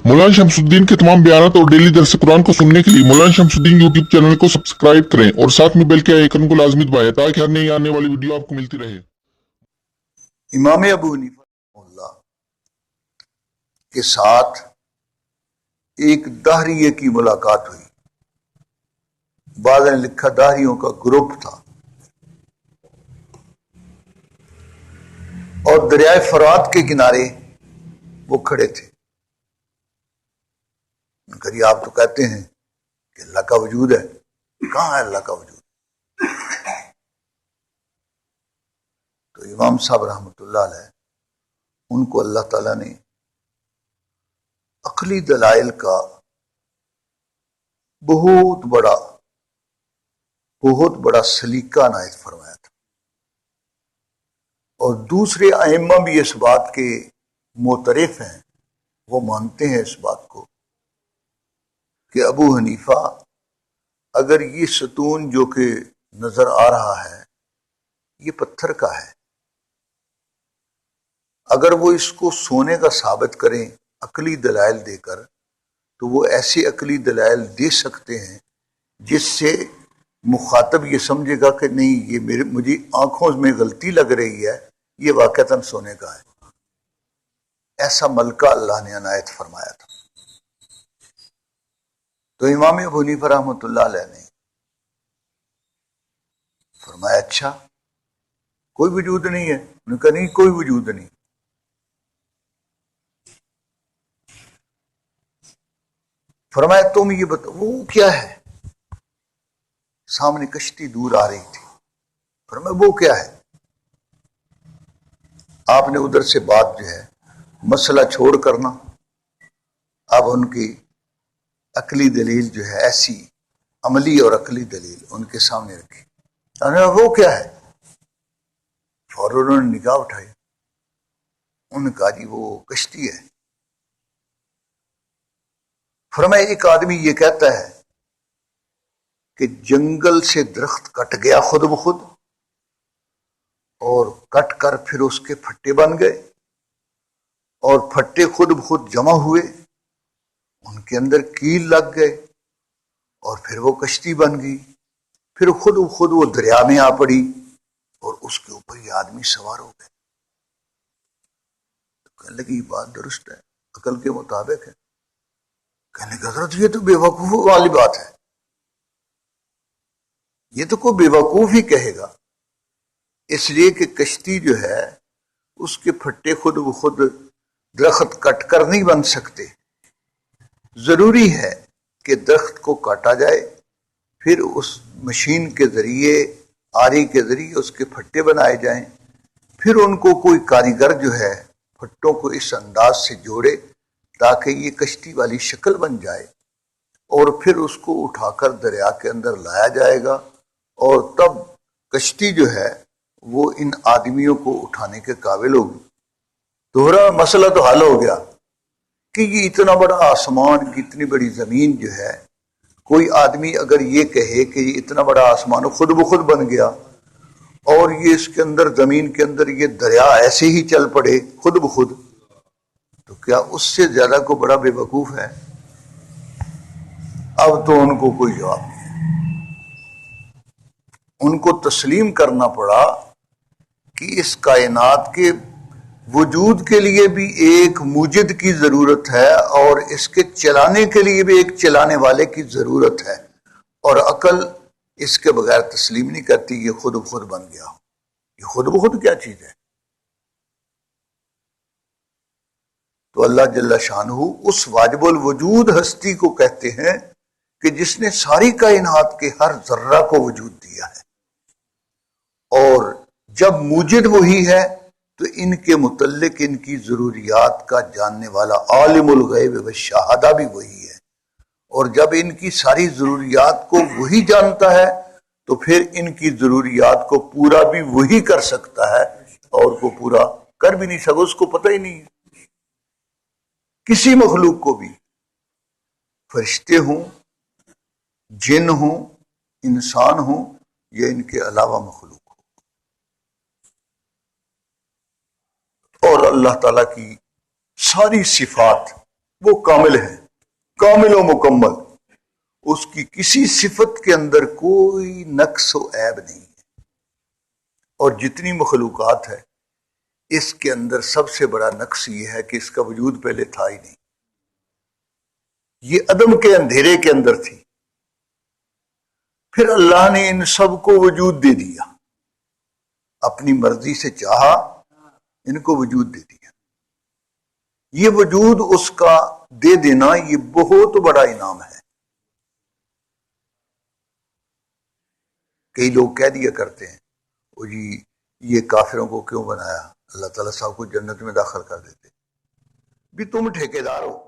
मौलाना शमसुद्दीन के तमाम बयानात और डेली दर्स कुरान को सुनने के लिए मौलाना शमसुद्दीन यूट्यूब चैनल को सब्सक्राइब करें और साथ में बेल के आइकन को लाजमी दबाएं ताकि हर नई आने वाली वीडियो आपको मिलती रहे। इमाम अबू हनीफा के साथ एक दाहरिये की मुलाकात हुई। बाद ने लिखा दाहरियों का ग्रुप था और दरियाए फरात के किनारे वो खड़े थे। करिए आप तो कहते हैं कि अल्लाह का वजूद है, कहाँ है अल्लाह का वजूद? तो इमाम साहब रहमतुल्लाह अलैह उनको अल्लाह ताला ने अक्ली दलाइल का बहुत बड़ा सलीका अनायत फरमाया था। और दूसरे अइम्मा भी इस बात के मोतरिफ हैं, वो मानते हैं इस बात को कि अबू हनीफा अगर ये सतून जो कि नजर आ रहा है ये पत्थर का है, अगर वो इसको सोने का साबित करें अकली दलाइल देकर, तो वो ऐसी अकली दलाइल दे सकते हैं जिससे मुखातब ये समझेगा कि नहीं ये मुझे आंखों में गलती लग रही है, ये वाक़तन सोने का है। ऐसा मलका अल्लाह ने अनायत फरमाया था। तो इमाम अबू हनीफा रहमतुल्लाह अलैह ने फरमाया अच्छा कोई वजूद नहीं है? उन्होंने कहा नहीं कोई वजूद नहीं। फरमाया तुम ये बताओ वो क्या है? सामने कश्ती दूर आ रही थी। फरमाया वो क्या है? आपने उधर से बात जो है मसला छोड़ करना, अब उनकी अकली दलील जो है ऐसी अमली और अकली दलील उनके सामने रखी। वो क्या है? फौरन उन्होंने निगाह उठाई, उन्होंने कहा जी वो कश्ती है। फरमाया एक आदमी ये कहता है कि जंगल से दरख्त कट गया खुद ब खुद और कट कर फिर उसके फट्टे बन गए और फट्टे खुद ब खुद जमा हुए, उनके अंदर कील लग गए और फिर वो कश्ती बन गई, फिर खुद ब खुद वो दरिया में आ पड़ी और उसके ऊपर ये आदमी सवार हो गए। तो कहने लगी बात दुरुस्त है, अकल के मुताबिक है। कहने लगा हज़रत ये तो बेवकूफ वाली बात है, ये तो कोई बेवकूफ ही कहेगा, इसलिए कि कश्ती जो है उसके फट्टे खुद ब खुद दरख्त कट कर नहीं बन सकते। जरूरी है कि दरख्त को काटा जाए, फिर उस मशीन के जरिए आरी के जरिए उसके फट्टे बनाए जाएं, फिर उनको कोई कारीगर जो है फट्टों को इस अंदाज से जोड़े ताकि ये कश्ती वाली शक्ल बन जाए और फिर उसको उठाकर दरिया के अंदर लाया जाएगा और तब कश्ती जो है वो इन आदमियों को उठाने के काबिल होगी। दोहरा मसला तो हल हो गया कि ये इतना बड़ा आसमान की इतनी बड़ी जमीन जो है, कोई आदमी अगर ये कहे कि ये इतना बड़ा आसमान खुद ब खुद बन गया और ये इसके अंदर जमीन के अंदर ये दरिया ऐसे ही चल पड़े खुद ब खुद, तो क्या उससे ज्यादा को बड़ा बेवकूफ है? अब तो उनको कोई जवाब नहीं है। उनको तस्लीम करना पड़ा कि इस कायनात के वजूद के लिए भी एक मुजिद की जरूरत है और इसके चलाने के लिए भी एक चलाने वाले की जरूरत है, और अकल इसके बगैर तस्लीम नहीं करती ये खुद ब खुद बन गया। ये खुद ब खुद क्या चीज है? तो अल्लाह जल्ला शानहू उस वाजिबुल वजूद हस्ती को कहते हैं कि जिसने सारी कायनात के हर जर्रा को वजूद दिया है, और जब मुजिद वही है तो इनके मुतल्लिक इनकी जरूरियात का जानने वाला आलिमुल गैब व शहादा भी वही है, और जब इनकी सारी जरूरियात को वही जानता है तो फिर इनकी जरूरियात को पूरा भी वही कर सकता है, और को पूरा कर भी नहीं सकता, उसको पता ही नहीं है। किसी मखलूक को भी, फरिश्ते हों, जिन हों, इंसान हों या इनके अलावा मखलूक हो, और अल्लाह ताला की सारी सिफात وہ کامل ہے، کامل و مکمل، اس کی کسی صفت کے اندر کوئی نقص و عیب نہیں ہے۔ اور جتنی مخلوقات ہے اس کے اندر سب سے بڑا نقص یہ ہے کہ اس کا وجود پہلے تھا ہی نہیں، یہ عدم کے اندھیرے کے اندر تھی، پھر اللہ نے ان سب کو وجود دے دیا، اپنی مرضی سے چاہا ان کو وجود دے دیا۔ یہ وجود اس کا دے دینا یہ بہت بڑا انعام ہے۔ کئی لوگ کہہ دیا کرتے ہیں وہ جی یہ کافروں کو کیوں بنایا، اللہ تعالیٰ صاحب کو جنت میں داخل کر دیتے۔ بھی تم ٹھیکیدار ہو،